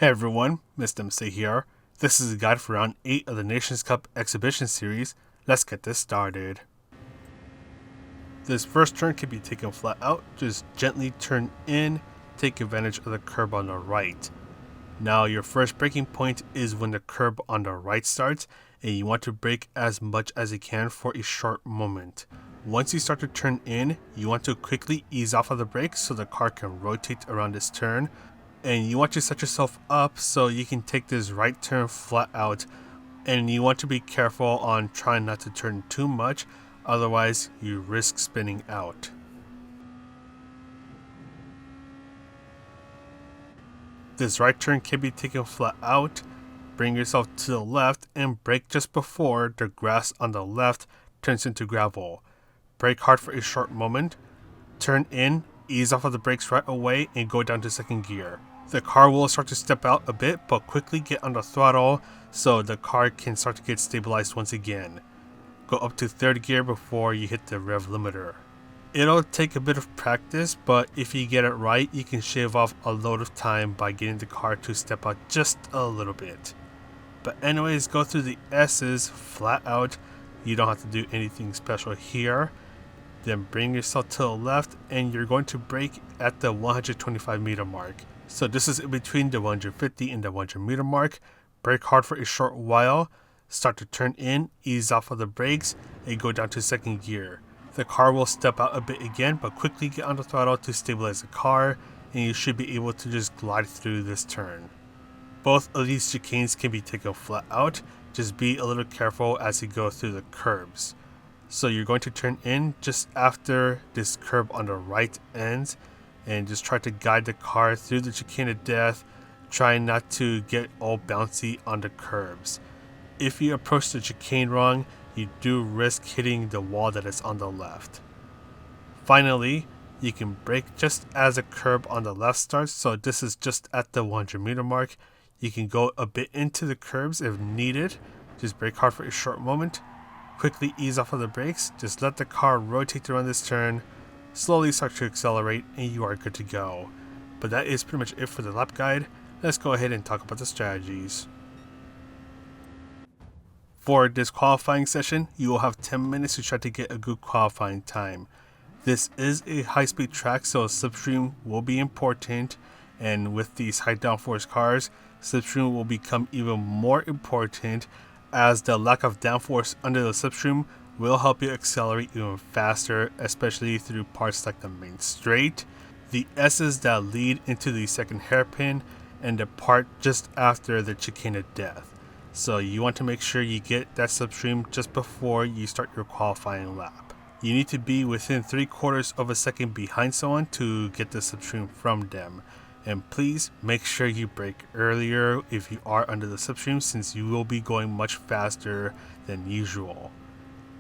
Hey everyone, Mr. MC here. This is a guide for round 8 of the Nations Cup Exhibition Series. Let's get this started. This first turn can be taken flat out. Just gently turn in, take advantage of the curb on the right. Now your first braking point is when the curb on the right starts, and you want to brake as much as you can for a short moment. Once you start to turn in, you want to quickly ease off of the brake so the car can rotate around this turn. And you want to set yourself up so you can take this right turn flat out, and you want to be careful on trying not to turn too much, otherwise you risk spinning out. This right turn can be taken flat out. Bring yourself to the left and brake just before the grass on the left turns into gravel. Brake hard for a short moment, turn in, ease off of the brakes right away, and go down to second gear. The car will start to step out a bit, but quickly get on the throttle so the car can start to get stabilized once again. Go up to third gear before you hit the rev limiter. It'll take a bit of practice, but if you get it right, you can shave off a load of time by getting the car to step out just a little bit. But anyways, go through the S's flat out. You don't have to do anything special here. Then bring yourself to the left, and you're going to brake at the 125 meter mark. So this is in between the 150 and the 100 meter mark. Brake hard for a short while, start to turn in, ease off of the brakes, and go down to second gear. The car will step out a bit again, but quickly get on the throttle to stabilize the car, and you should be able to just glide through this turn. Both of these chicanes can be taken flat out, just be a little careful as you go through the curbs. So you're going to turn in just after this curb on the right ends, and just try to guide the car through the chicane of death, trying not to get all bouncy on the curbs. If you approach the chicane wrong, you do risk hitting the wall that is on the left. Finally, you can brake just as a curb on the left starts, so this is just at the 100 meter mark. You can go a bit into the curbs if needed. Just brake hard for a short moment, quickly ease off of the brakes, just let the car rotate around this turn, slowly start to accelerate, and you are good to go. But that is pretty much it for the lap guide. Let's go ahead and talk about the strategies. For this qualifying session, you will have 10 minutes to try to get a good qualifying time. This is a high-speed track, so slipstream will be important, and with these high downforce cars, slipstream will become even more important, as the lack of downforce under the slipstream will help you accelerate even faster, especially through parts like the main straight, the S's that lead into the second hairpin, and the part just after the chicane of death. So you want to make sure you get that slipstream just before you start your qualifying lap. You need to be within 3/4 of a second behind someone to get the slipstream from them. And please make sure you brake earlier if you are under the slipstream, since you will be going much faster than usual.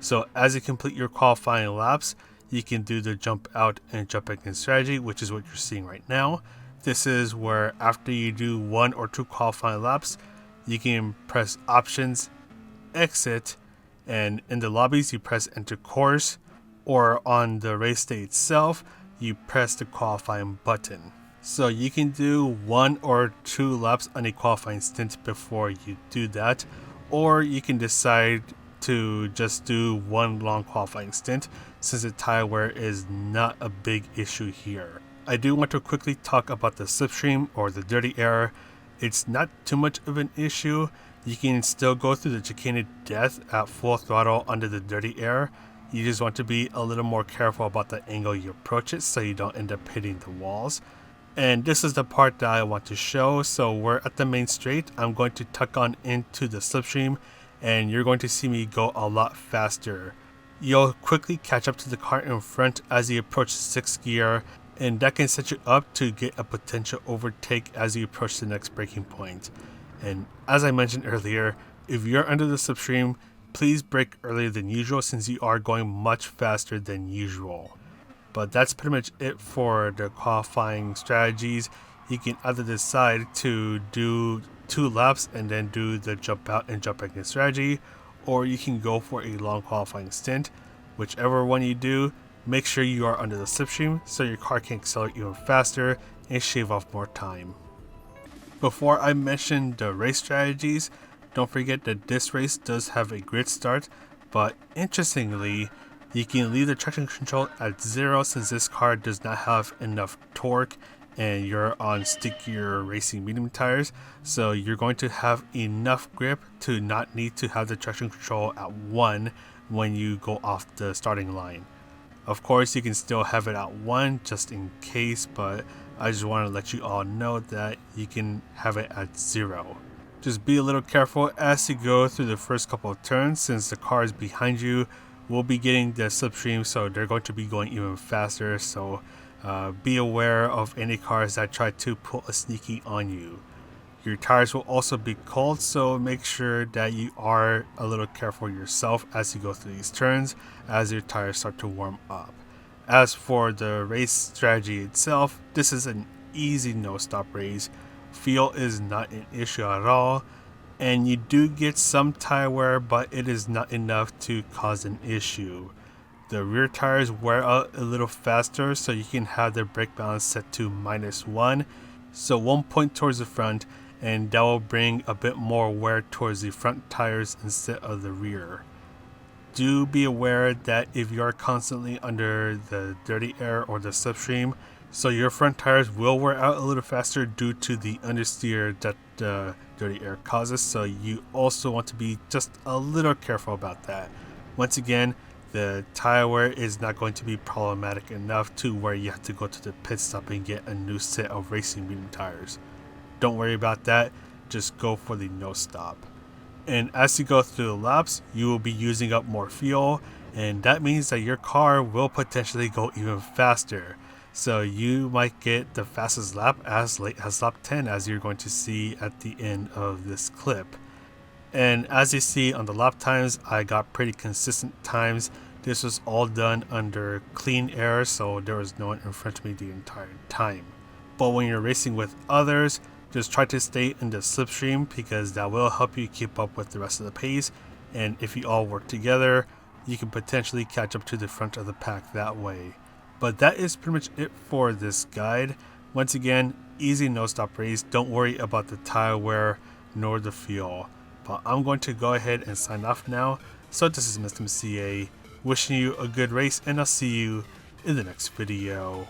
So as you complete your qualifying laps, you can do the jump out and jump back in strategy, which is what you're seeing right now. This is where after you do 1 or 2 qualifying laps, you can press options, exit, and in the lobbies you press enter course, or on the race day itself, you press the qualifying button. So you can do 1 or 2 laps on a qualifying stint before you do that, or you can decide to just do 1 long qualifying stint, since the tire wear is not a big issue here. I do want to quickly talk about the slipstream or the dirty air. It's not too much of an issue. You can still go through the chicane of death at full throttle under the dirty air. You just want to be a little more careful about the angle you approach it so you don't end up hitting the walls. And this is the part that I want to show. So we're at the main straight. I'm going to tuck on into the slipstream, and you're going to see me go a lot faster. You'll quickly catch up to the car in front as you approach 6th gear, and that can set you up to get a potential overtake as you approach the next braking point. And as I mentioned earlier, if you're under the slipstream, please brake earlier than usual, since you are going much faster than usual. But that's pretty much it for the qualifying strategies. You can either decide to do 2 laps and then do the jump out and jump back in strategy, or you can go for a long qualifying stint. Whichever one you do, make sure you are under the slipstream so your car can accelerate even faster and shave off more time. Before I mention the race strategies, don't forget that this race does have a grid start, but interestingly, you can leave the traction control at 0 since this car does not have enough torque and you're on stickier racing medium tires, so you're going to have enough grip to not need to have the traction control at 1 when you go off the starting line. Of course, you can still have it at 1 just in case, but I just want to let you all know that you can have it at 0. Just be a little careful as you go through the first couple of turns since the cars behind you will be getting the slipstream, so they're going to be going even faster, so be aware of any cars that try to pull a sneaky on you. Your tires will also be cold, so make sure that you are a little careful yourself as you go through these turns as your tires start to warm up. As for the race strategy itself, this is an easy no-stop race. Fuel is not an issue at all, and you do get some tire wear, but it is not enough to cause an issue. The rear tires wear out a little faster, so you can have the brake balance set to -1, so 1 point towards the front, and that will bring a bit more wear towards the front tires instead of the rear. Do be aware that if you are constantly under the dirty air or the slipstream, so your front tires will wear out a little faster due to the understeer that the dirty air causes, so you also want to be just a little careful about that. Once again, the tire wear is not going to be problematic enough to where you have to go to the pit stop and get a new set of racing medium tires. Don't worry about that, just go for the no stop. And as you go through the laps, you will be using up more fuel, and that means that your car will potentially go even faster. So you might get the fastest lap as late as lap 10, as you're going to see at the end of this clip. And as you see on the lap times, I got pretty consistent times. This was all done under clean air, so there was no one in front of me the entire time. But when you're racing with others, just try to stay in the slipstream because that will help you keep up with the rest of the pace. And if you all work together, you can potentially catch up to the front of the pack that way. But that is pretty much it for this guide. Once again, easy no-stop race. Don't worry about the tire wear nor the fuel. But I'm going to go ahead and sign off now. So this is Mr. CA, wishing you a good race, and I'll see you in the next video.